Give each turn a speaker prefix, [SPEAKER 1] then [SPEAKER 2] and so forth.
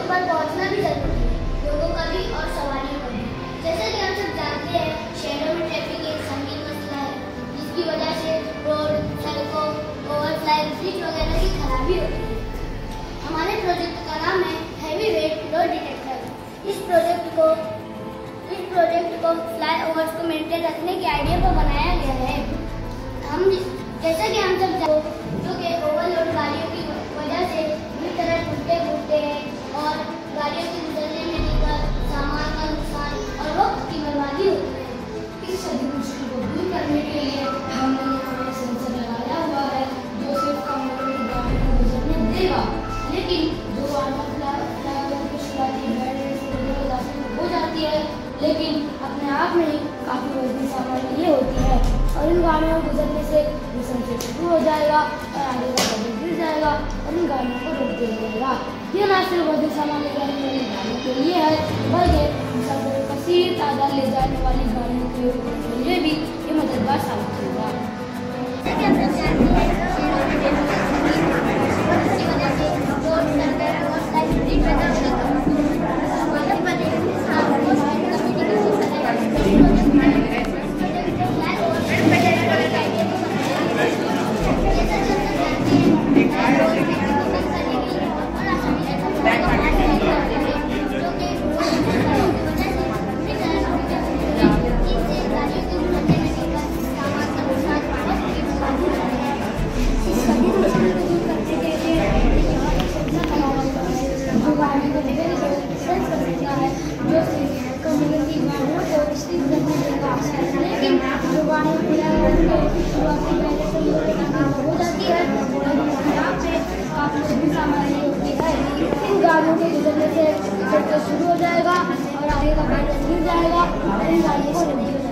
[SPEAKER 1] पर पहुंचना भी जरूरी है, लोगों का भी और सवारियों का भी। जैसे कि हम सब जानते हैं, शहरों में ट्रैफिक एक संगीन मसला है, जिसकी वजह से रोड, सड़कों, ओवरफ्लाई, ब्रिज वगैरह की खराबी होती है। हमारे प्रोजेक्ट का नाम है हैवी वेट लोड डिटेक्टर। इस प्रोजेक्ट को फ्लाई ओवर्स को मेंटेन रखने के आइडिया पर बनाया गया है। जैसा कि हम सब जो कि ओवरलोड गाड़ियों की वजह से पूरी तरह टूटते फूटते हैं और गाड़ियों के गुजरने में दिक्कत, सामान का नुकसान और वक्त की बर्बादी होती है।
[SPEAKER 2] इस सभी मुश्किल को दूर करने के लिए हमने यहाँ सेंसर लगाया हुआ है जो सिर्फ कम गाड़ी को गुजरने देगा, लेकिन जो हो जाती है, लेकिन अपने आप में ही काफ़ी वजनी सामान ये होती है और इन गाड़ियों को गुजरने से सेंसर शुरू हो जाएगा और आगे का बजट गिर जाएगा और इन गाड़ियों को रोक दिया जाएगा। ये ना सिर्फ वजनी सामान ले जाने वाली गाड़ियों के लिए है, बल्कि कसीर तादाद ले जाने वाली गाड़ियों के लिए भी ये मददगार साबित होगा। गाड़ियों के गुजरने से शुरू हो जाएगा और आगे का गिर जाएगा और इन गाड़ियों को